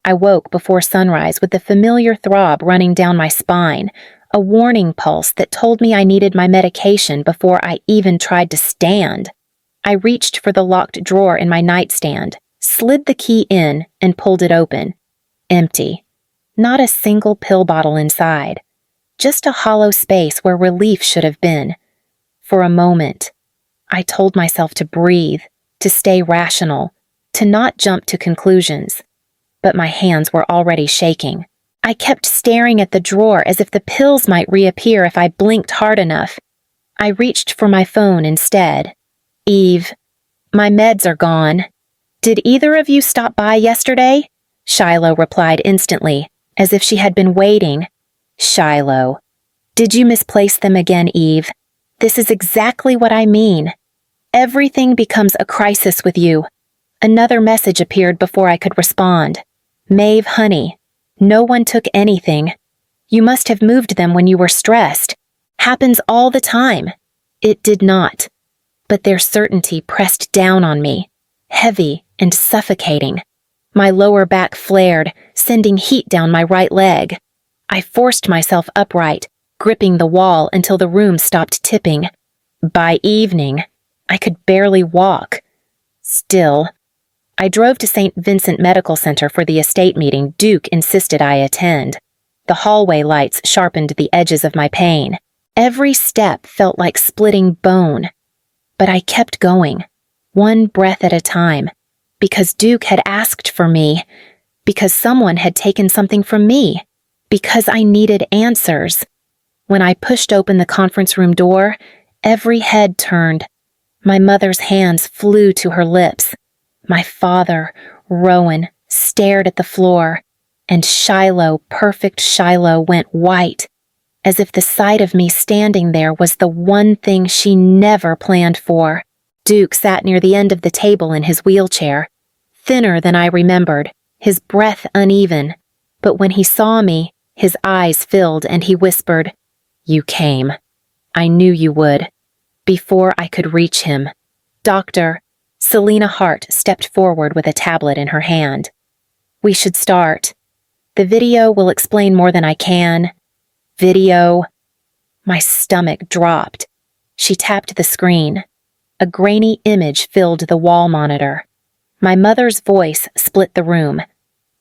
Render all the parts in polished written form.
I woke before sunrise with the familiar throb running down my spine, a warning pulse that told me I needed my medication before I even tried to stand. I reached for the locked drawer in my nightstand, slid the key in, and pulled it open. Empty. Not a single pill bottle inside. Just a hollow space where relief should have been. For a moment, I told myself to breathe, to stay rational, to not jump to conclusions. But my hands were already shaking. I kept staring at the drawer as if the pills might reappear if I blinked hard enough. I reached for my phone instead. "Eve, my meds are gone. Did either of you stop by yesterday?" Shiloh replied instantly, as if she had been waiting. "Shiloh, did you misplace them again, Eve? This is exactly what I mean. Everything becomes a crisis with you." Another message appeared before I could respond. "Maeve, honey, no one took anything. You must have moved them when you were stressed. Happens all the time." It did not. But their certainty pressed down on me, heavy and suffocating. My lower back flared, sending heat down my right leg. I forced myself upright, gripping the wall until the room stopped tipping. By evening, I could barely walk. Still, I drove to St. Vincent Medical Center for the estate meeting Duke insisted I attend. The hallway lights sharpened the edges of my pain. Every step felt like splitting bone. But I kept going, one breath at a time, because Duke had asked for me, because someone had taken something from me, because I needed answers. When I pushed open the conference room door, every head turned. My mother's hands flew to her lips. My father, Rowan, stared at the floor, and Shiloh, perfect Shiloh, went white, as if the sight of me standing there was the one thing she never planned for. Duke sat near the end of the table in his wheelchair, thinner than I remembered, his breath uneven. But when he saw me, his eyes filled and he whispered, "You came. I knew you would." Before I could reach him, "Doctor," Selena Hart stepped forward with a tablet in her hand. "We should start. The video will explain more than I can." Video. My stomach dropped. She tapped the screen. A grainy image filled the wall monitor. My mother's voice split the room.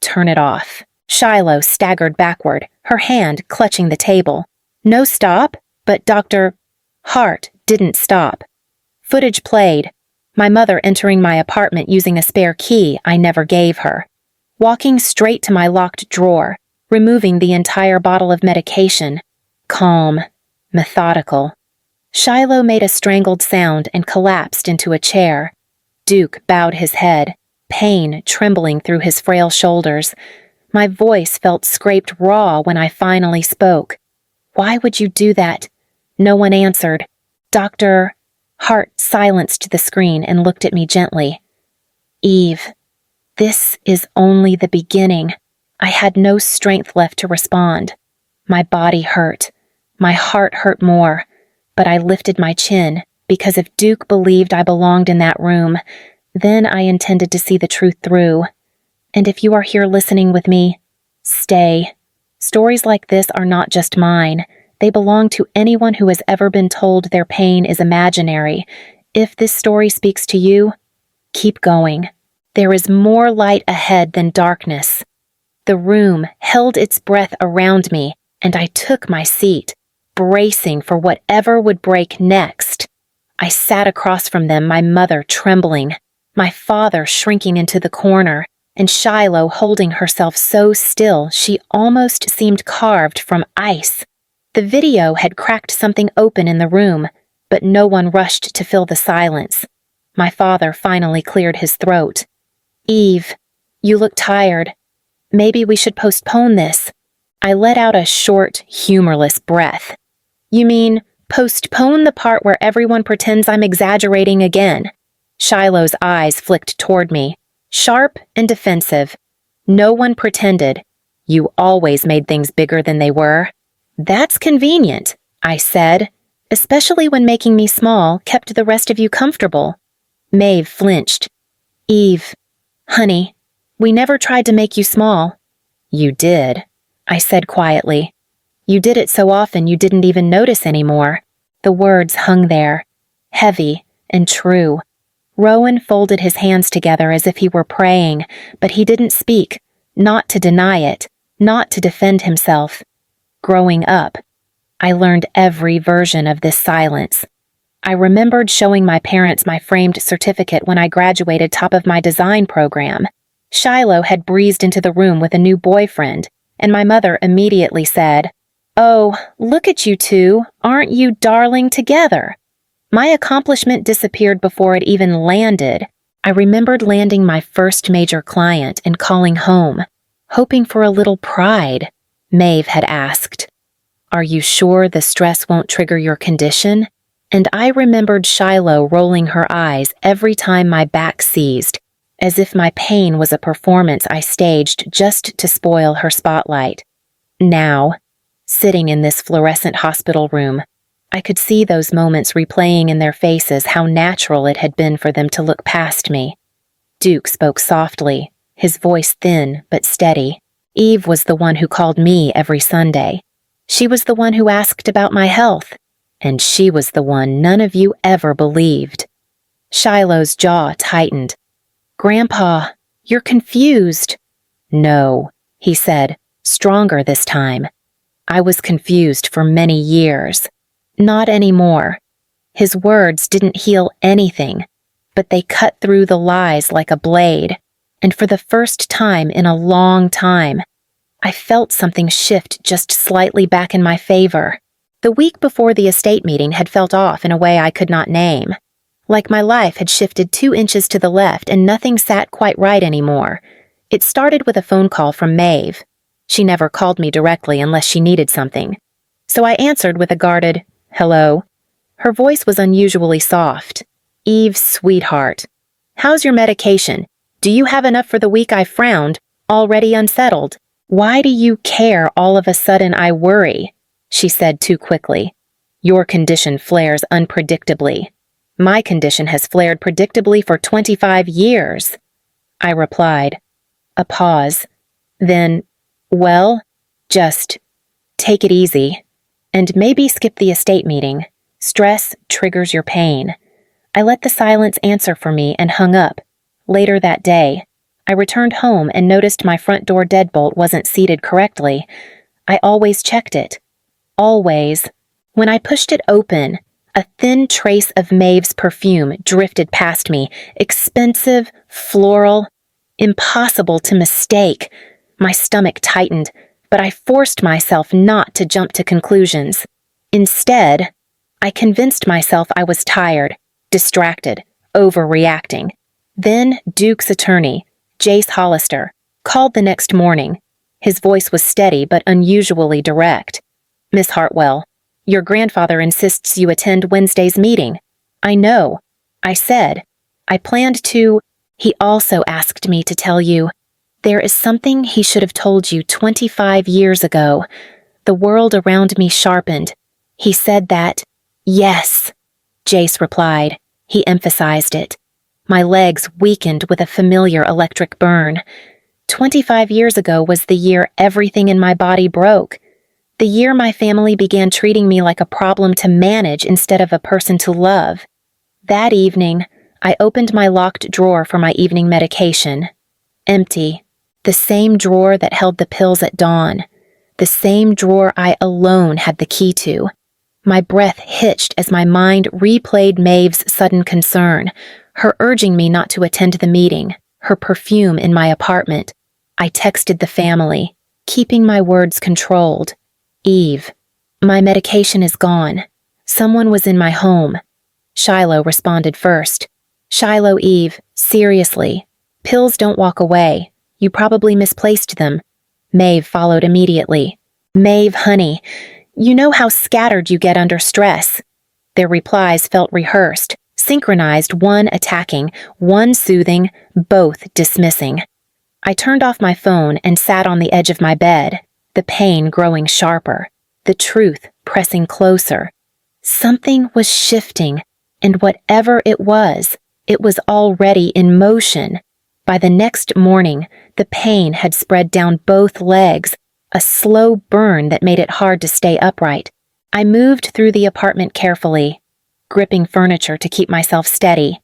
"Turn it off." Shiloh staggered backward, her hand clutching the table. "No, stop." But Dr. Hart didn't stop. Footage played. My mother entering my apartment using a spare key I never gave her. Walking straight to my locked drawer, removing the entire bottle of medication. Calm, methodical. Shiloh made a strangled sound and collapsed into a chair. Duke bowed his head, pain trembling through his frail shoulders. My voice felt scraped raw when I finally spoke. "Why would you do that?" No one answered. Dr. Hart silenced the screen and looked at me gently. "Eve, this is only the beginning." I had no strength left to respond. My body hurt. My heart hurt more. But I lifted my chin, because if Duke believed I belonged in that room, then I intended to see the truth through. And if you are here listening with me, stay. Stories like this are not just mine. They belong to anyone who has ever been told their pain is imaginary. If this story speaks to you, keep going. There is more light ahead than darkness. The room held its breath around me, and I took my seat, bracing for whatever would break next. I sat across from them, my mother trembling, my father shrinking into the corner, and Shiloh holding herself so still she almost seemed carved from ice. The video had cracked something open in the room, but no one rushed to fill the silence. My father finally cleared his throat. "Eve, you look tired. Maybe we should postpone this." I let out a short, humorless breath. "You mean postpone the part where everyone pretends I'm exaggerating again?" Shiloh's eyes flicked toward me, sharp and defensive. "No one pretended. You always made things bigger than they were." "That's convenient," I said, "especially when making me small kept the rest of you comfortable." Maeve flinched. "Eve, honey, We never tried to make you small." "You did," I said quietly. "You did it so often you didn't even notice anymore." The words hung there, heavy and true. Rowan folded his hands together as if he were praying, but he didn't speak, not to deny it, not to defend himself. Growing up, I learned every version of this silence. I remembered showing my parents my framed certificate when I graduated top of my design program. Shiloh had breezed into the room with a new boyfriend, and my mother immediately said, "Oh, look at you two, aren't you darling together?" My accomplishment disappeared before it even landed. I remembered landing my first major client and calling home, hoping for a little pride. Maeve had asked, "Are you sure the stress won't trigger your condition?" And I remembered Shiloh rolling her eyes every time my back seized, as if my pain was a performance I staged just to spoil her spotlight. Now, sitting in this fluorescent hospital room, I could see those moments replaying in their faces how natural it had been for them to look past me. Duke spoke softly, his voice thin but steady. Eve was the one who called me every Sunday. She was the one who asked about my health, and she was the one none of you ever believed. Shiloh's jaw tightened. "Grandpa, you're confused." "No," he said, stronger this time. "I was confused for many years. Not anymore." His words didn't heal anything, but they cut through the lies like a blade, and for the first time in a long time, I felt something shift just slightly back in my favor. The week before the estate meeting had felt off in a way I could not name. Like my life had shifted 2 inches to the left and nothing sat quite right anymore. It started with a phone call from Maeve. She never called me directly unless she needed something. So I answered with a guarded, "Hello." Her voice was unusually soft. "Eve, sweetheart. How's your medication? Do you have enough for the week I frowned, already unsettled? Why do you care all of a sudden I worry?" She said too quickly. "Your condition flares unpredictably. My condition has flared predictably for 25 years. I replied. A pause. Then, "Well, just take it easy. And maybe skip the estate meeting. Stress triggers your pain." I let the silence answer for me and hung up. Later that day, I returned home and noticed my front door deadbolt wasn't seated correctly. I always checked it. Always. When I pushed it open, a thin trace of Maeve's perfume drifted past me, expensive, floral, impossible to mistake. My stomach tightened, but I forced myself not to jump to conclusions. Instead, I convinced myself I was tired, distracted, overreacting. Then Duke's attorney, Jace Hollister, called the next morning. His voice was steady but unusually direct. "Miss Hartwell, your grandfather insists you attend Wednesday's meeting." "I know," I said. "I planned to." "He also asked me to tell you, there is something he should have told you 25 years ago." The world around me sharpened. "He said that." "Yes," Jace replied. He emphasized it. My legs weakened with a familiar electric burn. 25 years ago was the year everything in my body broke. The year my family began treating me like a problem to manage instead of a person to love. That evening, I opened my locked drawer for my evening medication. Empty. The same drawer that held the pills at dawn. The same drawer I alone had the key to. My breath hitched as my mind replayed Maeve's sudden concern, her urging me not to attend the meeting, her perfume in my apartment. I texted the family, keeping my words controlled. "Eve, my medication is gone. Someone was in my home." Shiloh responded first. "Shiloh, Eve, seriously. Pills don't walk away. You probably misplaced them." Maeve followed immediately. "Maeve, honey, you know how scattered you get under stress." Their replies felt rehearsed, synchronized, one attacking, one soothing, both dismissing. I turned off my phone and sat on the edge of my bed, the pain growing sharper, the truth pressing closer. Something was shifting, and whatever it was already in motion. By the next morning, the pain had spread down both legs, a slow burn that made it hard to stay upright. I moved through the apartment carefully, gripping furniture to keep myself steady.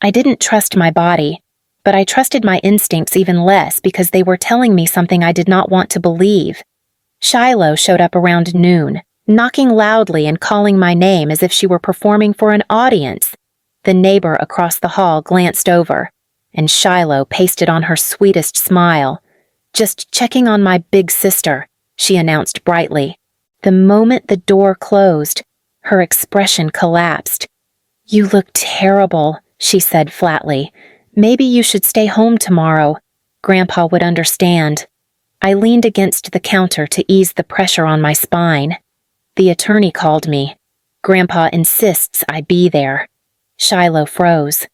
I didn't trust my body, but I trusted my instincts even less because they were telling me something I did not want to believe. Shiloh showed up around noon, knocking loudly and calling my name as if she were performing for an audience. The neighbor across the hall glanced over, and Shiloh pasted on her sweetest smile. "Just checking on my big sister," she announced brightly. The moment the door closed, her expression collapsed. "You look terrible," she said flatly. "Maybe you should stay home tomorrow. Grandpa would understand." I leaned against the counter to ease the pressure on my spine. The attorney called me. Grandpa insists I be there. Shiloh froze.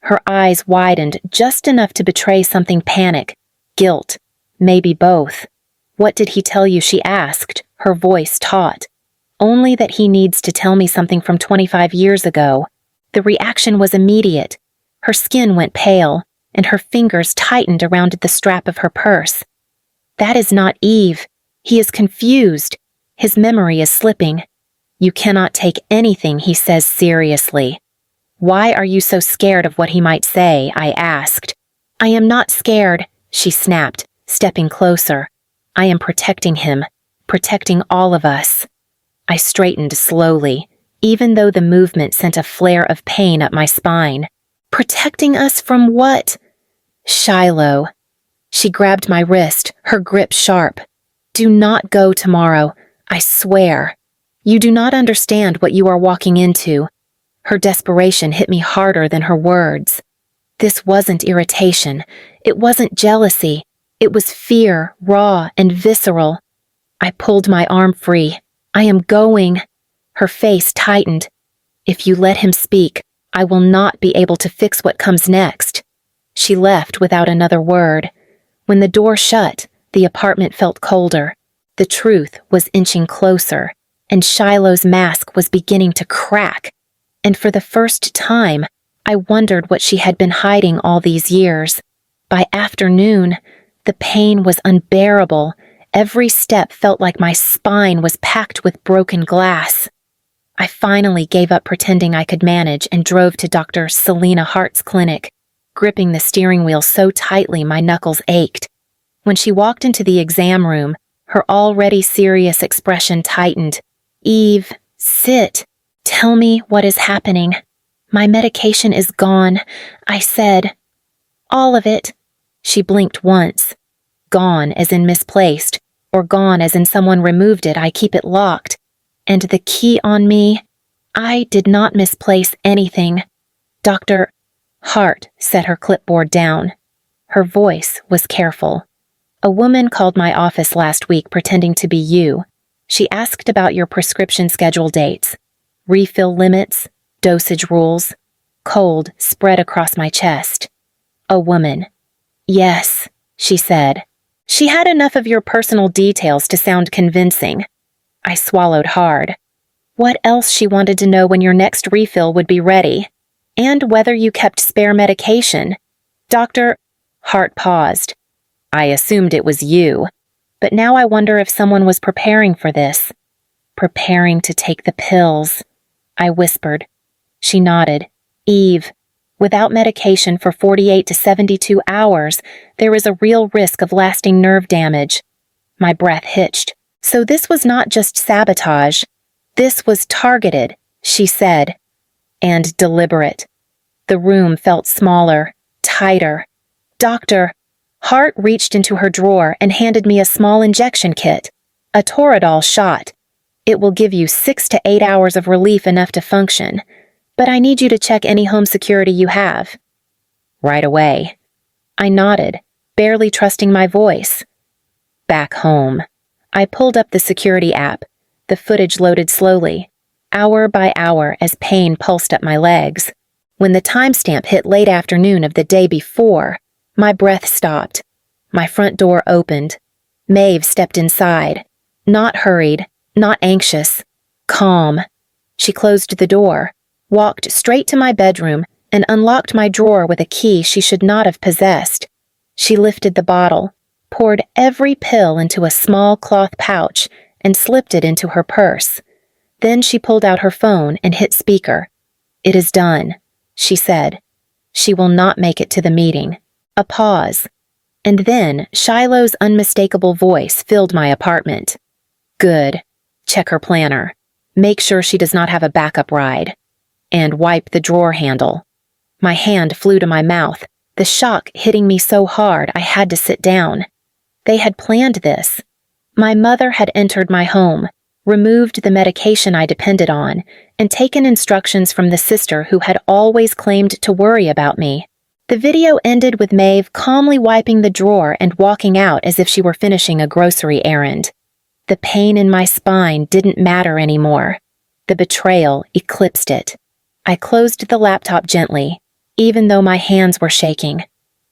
Her eyes widened just enough to betray something: panic, guilt, maybe both. "What did he tell you?" she asked, her voice taut. "Only that he needs to tell me something from 25 years ago." The reaction was immediate. Her skin went pale, and her fingers tightened around the strap of her purse. "That is not Eve. He is confused. His memory is slipping. You cannot take anything he says seriously." "Why are you so scared of what he might say?" I asked. "I am not scared," she snapped, stepping closer. "I am protecting him, protecting all of us." I straightened slowly, even though the movement sent a flare of pain up my spine. "Protecting us from what?" "Shiloh." She grabbed my wrist, her grip sharp. "Do not go tomorrow, I swear. You do not understand what you are walking into." Her desperation hit me harder than her words. This wasn't irritation. It wasn't jealousy. It was fear, raw and visceral. I pulled my arm free. "I am going." Her face tightened. "If you let him speak, I will not be able to fix what comes next." She left without another word. When the door shut, the apartment felt colder. The truth was inching closer, and Shiloh's mask was beginning to crack. And for the first time, I wondered what she had been hiding all these years. By afternoon, the pain was unbearable. Every step felt like my spine was packed with broken glass. I finally gave up pretending I could manage and drove to Dr. Selena Hart's clinic, gripping the steering wheel so tightly my knuckles ached. When she walked into the exam room, her already serious expression tightened. "Eve, sit. Tell me what is happening." "My medication is gone," I said. "All of it." She blinked once. "Gone as in misplaced, or gone as in someone removed it. I keep it locked. And the key on me? I did not misplace anything." Dr. Hart set her clipboard down. Her voice was careful. "A woman called my office last week pretending to be you. She asked about your prescription schedule dates, refill limits, dosage rules." Cold spread across my chest. "A woman." "Yes," she said. "She had enough of your personal details to sound convincing." I swallowed hard. What else she wanted to know when your next refill would be ready? And whether you kept spare medication. Dr. Hart paused. "I assumed it was you, but now I wonder if someone was preparing for this." "Preparing to take the pills," I whispered. She nodded. "Eve, without medication for 48 to 72 hours, there is a real risk of lasting nerve damage." My breath hitched. So this was not just sabotage. This was targeted, she said, and deliberate. The room felt smaller, tighter. "Doctor," Hart reached into her drawer and handed me a small injection kit, a Toradol shot. "It will give you 6 to 8 hours of relief, enough to function. But I need you to check any home security you have." "Right away." I nodded, barely trusting my voice. "Back home." I pulled up the security app. The footage loaded slowly, hour by hour, as pain pulsed up my legs. When the timestamp hit late afternoon of the day before, my breath stopped. My front door opened. Maeve stepped inside. Not hurried, not anxious. Calm. She closed the door, walked straight to my bedroom, and unlocked my drawer with a key she should not have possessed. She lifted the bottle, poured every pill into a small cloth pouch, and slipped it into her purse. Then she pulled out her phone and hit speaker. "It is done," she said. "She will not make it to the meeting." A pause. And then Shiloh's unmistakable voice filled my apartment. "Good. Check her planner. Make sure she does not have a backup ride. And wipe the drawer handle." My hand flew to my mouth, the shock hitting me so hard I had to sit down. They had planned this. My mother had entered my home, removed the medication I depended on, and taken instructions from the sister who had always claimed to worry about me. The video ended with Maeve calmly wiping the drawer and walking out as if she were finishing a grocery errand. The pain in my spine didn't matter anymore. The betrayal eclipsed it. I closed the laptop gently, even though my hands were shaking.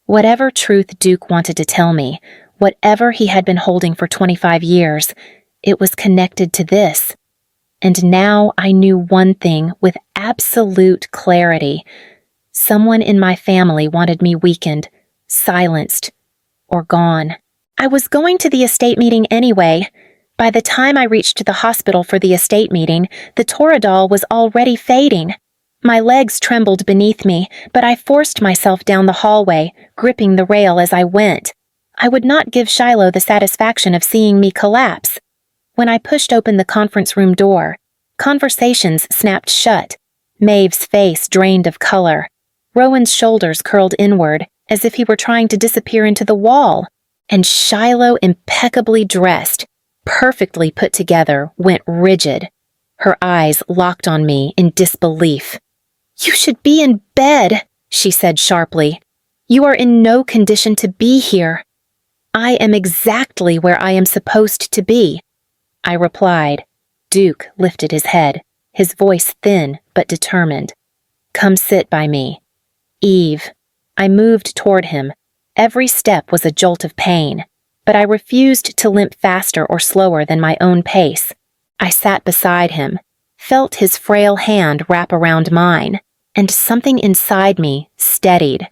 Whatever truth Duke wanted to tell me, whatever he had been holding for 25 years, it was connected to this. And now I knew one thing with absolute clarity. Someone in my family wanted me weakened, silenced, or gone. I was going to the estate meeting anyway. By the time I reached the hospital for the estate meeting, the Toradol was already fading. My legs trembled beneath me, but I forced myself down the hallway, gripping the rail as I went. I would not give Shiloh the satisfaction of seeing me collapse. When I pushed open the conference room door, conversations snapped shut. Maeve's face drained of color. Rowan's shoulders curled inward, as if he were trying to disappear into the wall. And Shiloh, impeccably dressed, perfectly put together, went rigid. Her eyes locked on me in disbelief. "You should be in bed," she said sharply. "You are in no condition to be here." "I am exactly where I am supposed to be," I replied. Duke lifted his head, his voice thin but determined. "Come sit by me." "Eve." I moved toward him. Every step was a jolt of pain, but I refused to limp faster or slower than my own pace. I sat beside him, felt his frail hand wrap around mine, and something inside me steadied.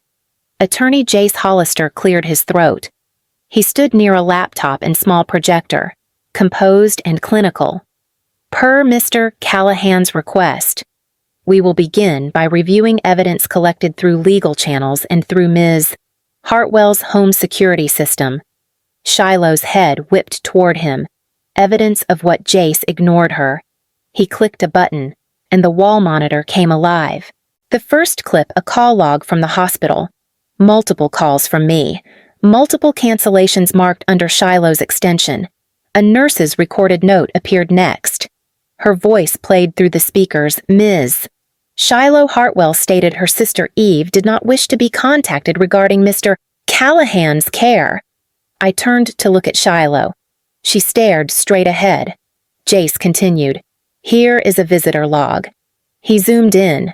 Attorney Jace Hollister cleared his throat. He stood near a laptop and small projector, composed and clinical. "Per Mr. Callahan's request, we will begin by reviewing evidence collected through legal channels and through Ms. Hartwell's home security system." Shiloh's head whipped toward him, evidence of what Jace ignored her. He clicked a button, and the wall monitor came alive. The first clip, a call log from the hospital. Multiple calls from me. Multiple cancellations marked under Shiloh's extension. A nurse's recorded note appeared next. Her voice played through the speakers. "Ms. Shiloh Hartwell stated her sister Eve did not wish to be contacted regarding Mr. Callahan's care." I turned to look at Shiloh. She stared straight ahead. Jace continued. "Here is a visitor log." He zoomed in.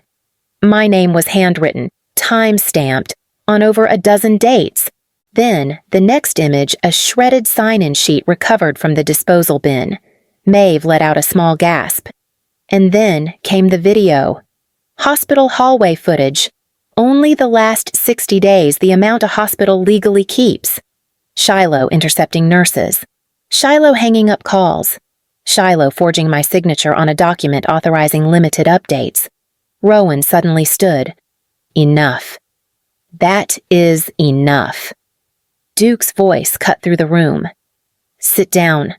My name was handwritten, time-stamped, on over a dozen dates. Then, the next image, a shredded sign-in sheet recovered from the disposal bin. Maeve let out a small gasp. And then came the video. Hospital hallway footage. Only the last 60 days, the amount a hospital legally keeps. Shiloh intercepting nurses. Shiloh hanging up calls. Shiloh forging my signature on a document authorizing limited updates. Rowan suddenly stood. "Enough. That is enough." Duke's voice cut through the room. "Sit down.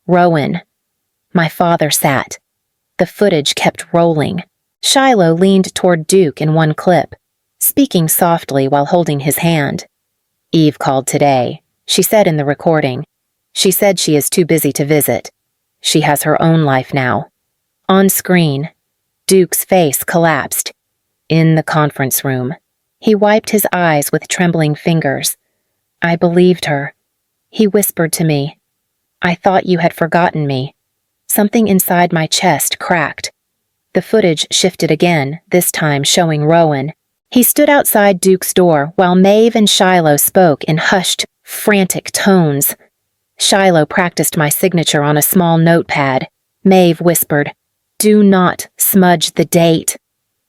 Rowan." My father sat. The footage kept rolling. Shiloh leaned toward Duke in one clip, speaking softly while holding his hand. "Eve called today," she said in the recording. "She said she is too busy to visit. She has her own life now." On screen, Duke's face collapsed. In the conference room, he wiped his eyes with trembling fingers. "I believed her." He whispered to me, "I thought you had forgotten me." Something inside my chest cracked. The footage shifted again, this time showing Rowan. He stood outside Duke's door while Maeve and Shiloh spoke in hushed, frantic tones. Shiloh practiced my signature on a small notepad. Maeve whispered, "Do not smudge the date."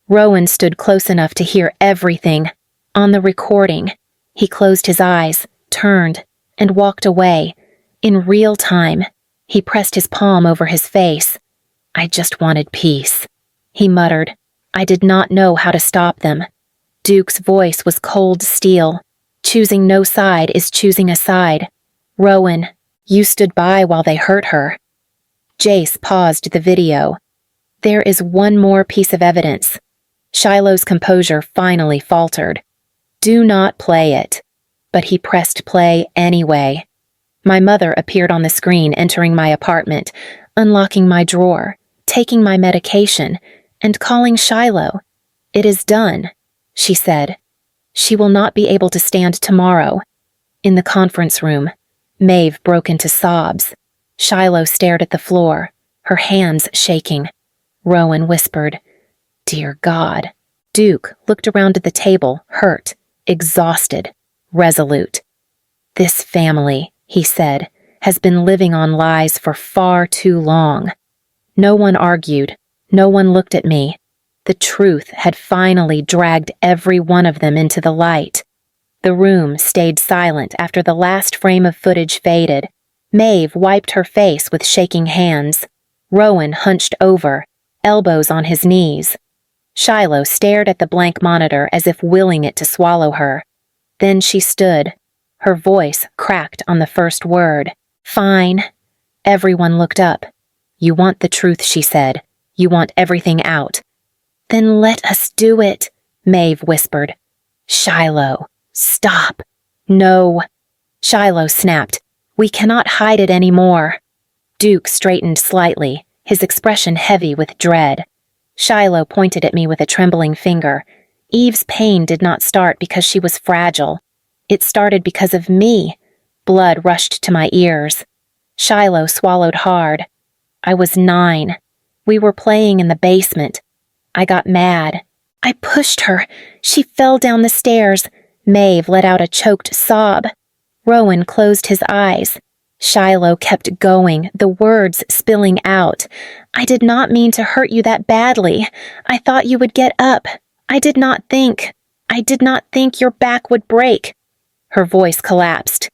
Rowan stood close enough to hear everything. On the recording, he closed his eyes, turned, and walked away. In real time, he pressed his palm over his face. I just wanted peace, he muttered. I did not know how to stop them. Duke's voice was cold steel. Choosing no side is choosing a side. Rowan, you stood by while they hurt her. Jace paused the video. There is one more piece of evidence. Shiloh's composure finally faltered. Do not play it. But he pressed play anyway. My mother appeared on the screen entering my apartment, unlocking my drawer, taking my medication, and calling Shiloh. It is done, she said. She will not be able to stand tomorrow. In the conference room, Maeve broke into sobs. Shiloh stared at the floor, her hands shaking. Rowan whispered, Dear God. Duke looked around at the table, hurt, exhausted, resolute. This family, he said, has been living on lies for far too long. No one argued. No one looked at me. The truth had finally dragged every one of them into the light. The room stayed silent after the last frame of footage faded. Maeve wiped her face with shaking hands. Rowan hunched over, elbows on his knees. Shiloh stared at the blank monitor as if willing it to swallow her. Then she stood. Her voice cracked on the first word. Fine. Everyone looked up. You want the truth, she said. You want everything out. Then let us do it, Maeve whispered. Shiloh, stop. No. Shiloh snapped. We cannot hide it anymore. Duke straightened slightly, his expression heavy with dread. Shiloh pointed at me with a trembling finger. Eve's pain did not start because she was fragile. It started because of me. Blood rushed to my ears. Shiloh swallowed hard. I was 9. We were playing in the basement. I got mad. I pushed her. She fell down the stairs. Maeve let out a choked sob. Rowan closed his eyes. Shiloh kept going, the words spilling out. I did not mean to hurt you that badly. I thought you would get up. I did not think your back would break. Her voice collapsed.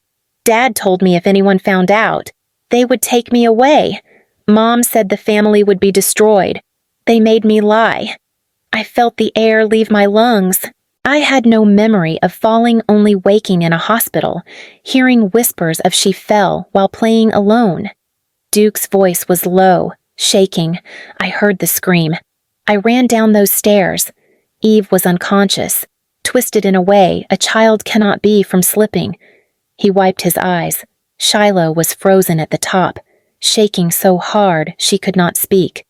Dad told me if anyone found out, they would take me away. Mom said the family would be destroyed. They made me lie. I felt the air leave my lungs. I had no memory of falling, only waking in a hospital, hearing whispers of she fell while playing alone. Duke's voice was low, shaking. I heard the scream. I ran down those stairs. Eve was unconscious, twisted in a way a child cannot be from slipping. He wiped his eyes. Shiloh was frozen at the top, shaking so hard she could not speak.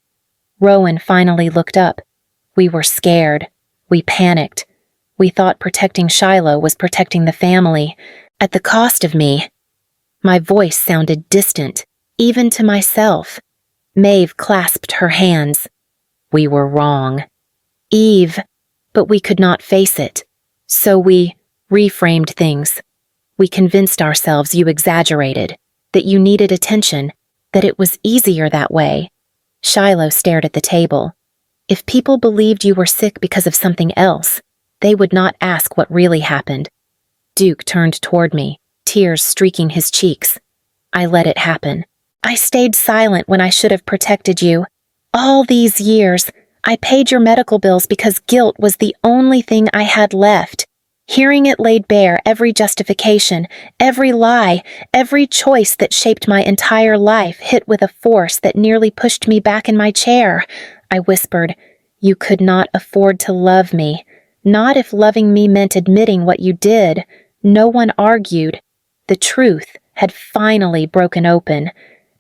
Rowan finally looked up. We were scared. We panicked. We thought protecting Shiloh was protecting the family, at the cost of me. My voice sounded distant, even to myself. Maeve clasped her hands. We were wrong. Eve, but we could not face it. So we reframed things. We convinced ourselves you exaggerated, that you needed attention, that it was easier that way. Shiloh stared at the table. If people believed you were sick because of something else, they would not ask what really happened. Duke turned toward me, tears streaking his cheeks. I let it happen. I stayed silent when I should have protected you. All these years, I paid your medical bills because guilt was the only thing I had left. Hearing it laid bare every justification, every lie, every choice that shaped my entire life hit with a force that nearly pushed me back in my chair. I whispered, You could not afford to love me. Not if loving me meant admitting what you did. No one argued. The truth had finally broken open,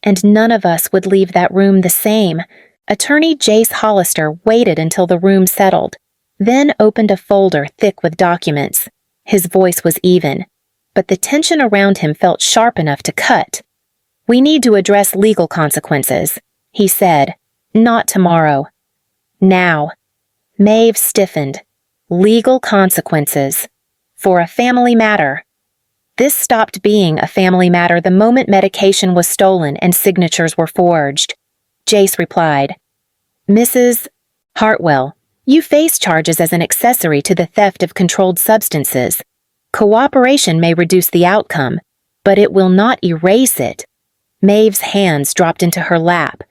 and none of us would leave that room the same. Attorney Jace Hollister waited until the room settled, then opened a folder thick with documents. His voice was even, but the tension around him felt sharp enough to cut. We need to address legal consequences, he said. Not tomorrow. Now. Maeve stiffened. Legal consequences. For a family matter. This stopped being a family matter the moment medication was stolen and signatures were forged. Jace replied, Mrs. Hartwell, You face charges as an accessory to the theft of controlled substances. Cooperation may reduce the outcome, but it will not erase it. Maeve's hands dropped into her lap.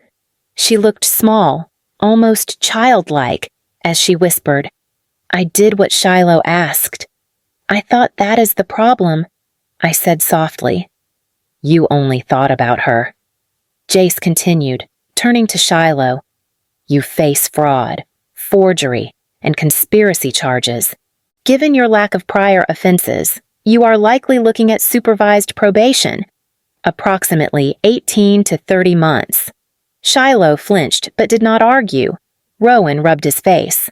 She looked small, almost childlike, as she whispered, "I did what Shiloh asked." "I thought that is the problem," I said softly. "You only thought about her." Jace continued, turning to Shiloh. "You face fraud, forgery, and conspiracy charges. Given your lack of prior offenses, you are likely looking at supervised probation, approximately 18 to 30 months. Shiloh flinched but did not argue. Rowan rubbed his face.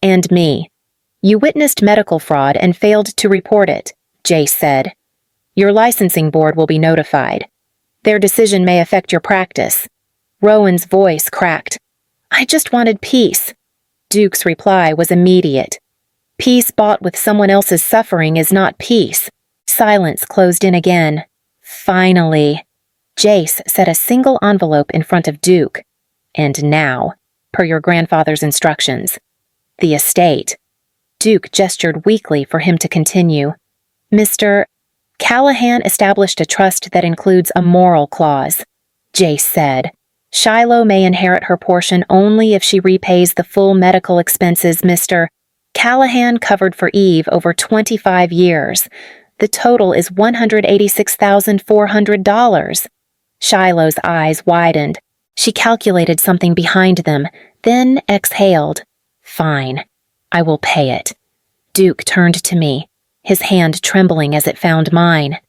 "And me. You witnessed medical fraud and failed to report it," Jace said. "Your licensing board will be notified. Their decision may affect your practice." Rowan's voice cracked. "I just wanted peace." Duke's reply was immediate. "Peace bought with someone else's suffering is not peace." Silence closed in again. Finally, Jace set a single envelope in front of Duke. "And now, per your grandfather's instructions, the estate." Duke gestured weakly for him to continue. "Mr. Callahan established a trust that includes a moral clause," Jace said. "Shiloh may inherit her portion only if she repays the full medical expenses Mr. Callahan covered for Eve over 25 years. The total is $186,400. Shiloh's eyes widened. She calculated something behind them, then exhaled. "Fine. I will pay it." Duke turned to me, his hand trembling as it found mine.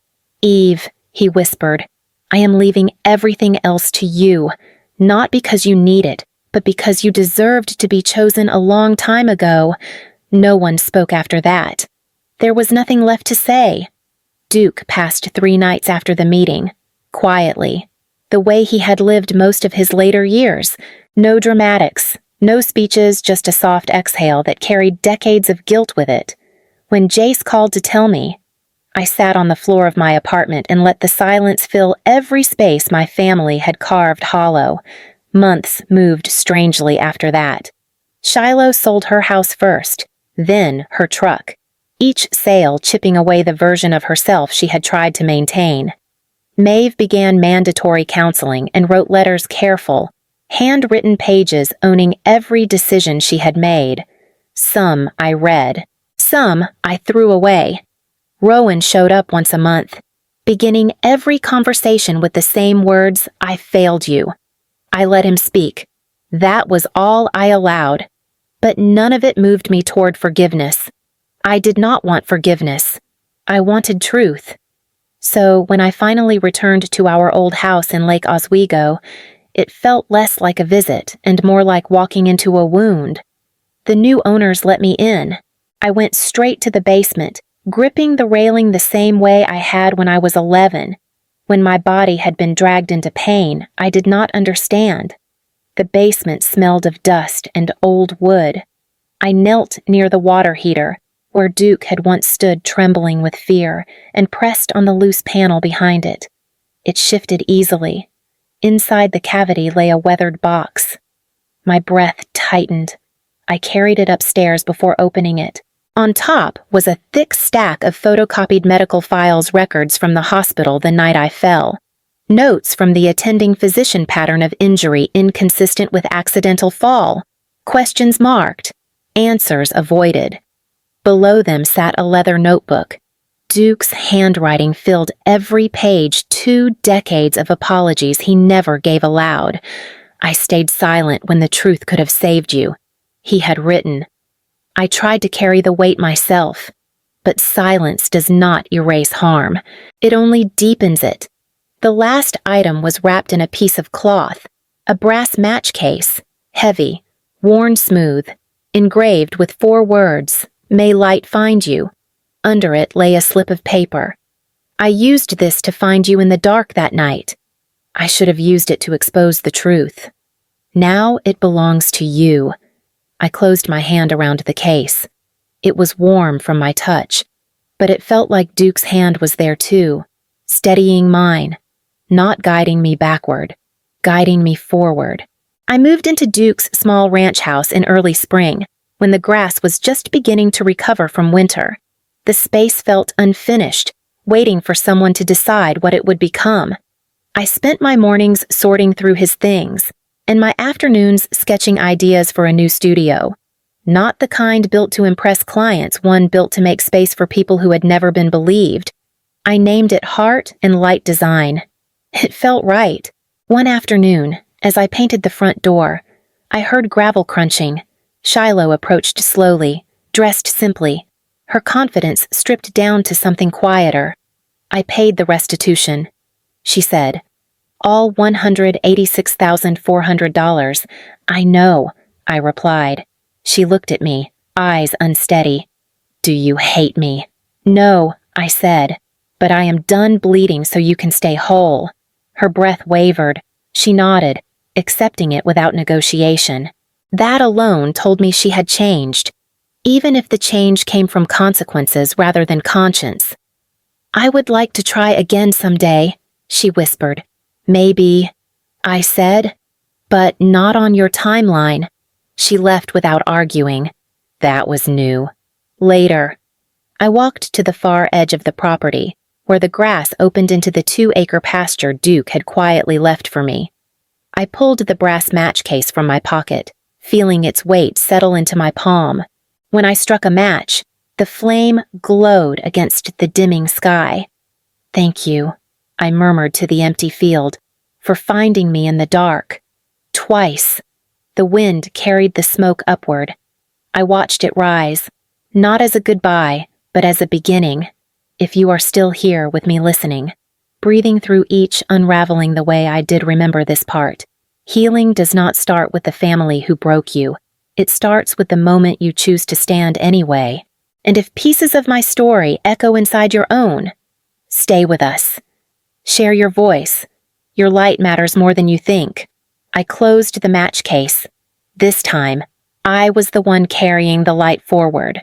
"Eve," he whispered, "I am leaving everything else to you, not because you need it, but because you deserved to be chosen a long time ago." No one spoke after that. There was nothing left to say. Duke passed 3 nights after the meeting, quietly, the way he had lived most of his later years. No dramatics, no speeches, just a soft exhale that carried decades of guilt with it. When Jace called to tell me, I sat on the floor of my apartment and let the silence fill every space my family had carved hollow. Months moved strangely after that. Shiloh sold her house first, then her truck, each sale chipping away the version of herself she had tried to maintain. Maeve began mandatory counseling and wrote letters careful, handwritten pages owning every decision she had made. Some I read, some I threw away. Rowan showed up once a month, beginning every conversation with the same words, "I failed you." I let him speak. That was all I allowed. But none of it moved me toward forgiveness. I did not want forgiveness. I wanted truth. So when I finally returned to our old house in Lake Oswego, it felt less like a visit and more like walking into a wound. The new owners let me in. I went straight to the basement, gripping the railing the same way I had when I was 11. When my body had been dragged into pain, I did not understand. The basement smelled of dust and old wood. I knelt near the water heater, where Duke had once stood trembling with fear, and pressed on the loose panel behind it. It shifted easily. Inside the cavity lay a weathered box. My breath tightened. I carried it upstairs before opening it. On top was a thick stack of photocopied medical files records from the hospital the night I fell. Notes from the attending physician pattern of injury inconsistent with accidental fall. Questions marked. Answers avoided. Below them sat a leather notebook. Duke's handwriting filled every page, 2 decades of apologies he never gave aloud. I stayed silent when the truth could have saved you. He had written. I tried to carry the weight myself. But silence does not erase harm. It only deepens it. The last item was wrapped in a piece of cloth, a brass match case, heavy, worn smooth, engraved with 4 words, "May light find you." Under it lay a slip of paper. I used this to find you in the dark that night. I should have used it to expose the truth. Now it belongs to you. I closed my hand around the case. It was warm from my touch, but it felt like Duke's hand was there too, steadying mine. Not guiding me backward, guiding me forward. I moved into Duke's small ranch house in early spring, when the grass was just beginning to recover from winter. The space felt unfinished, waiting for someone to decide what it would become. I spent my mornings sorting through his things, and my afternoons sketching ideas for a new studio. Not the kind built to impress clients, one built to make space for people who had never been believed. I named it Heart and Light Design. It felt right. One afternoon, as I painted the front door, I heard gravel crunching. Shiloh approached slowly, dressed simply, her confidence stripped down to something quieter. "I paid the restitution," she said. "All $186,400. "I know," I replied. She looked at me, eyes unsteady. "Do you hate me?" "No," I said, "but I am done bleeding so you can stay whole." Her breath wavered. She nodded, accepting it without negotiation. That alone told me she had changed, even if the change came from consequences rather than conscience. "I would like to try again someday," she whispered. "Maybe," I said, "but not on your timeline." She left without arguing. That was new. Later, I walked to the far edge of the property, where the grass opened into the 2-acre pasture Duke had quietly left for me. I pulled the brass match case from my pocket, feeling its weight settle into my palm. When I struck a match, the flame glowed against the dimming sky. "Thank you," I murmured to the empty field, "for finding me in the dark." Twice. The wind carried the smoke upward. I watched it rise, not as a goodbye, but as a beginning. If you are still here with me listening, breathing through each unraveling the way I did remember this part. Healing does not start with the family who broke you. It starts with the moment you choose to stand anyway. And if pieces of my story echo inside your own, stay with us. Share your voice. Your light matters more than you think. I closed the match case. This time, I was the one carrying the light forward.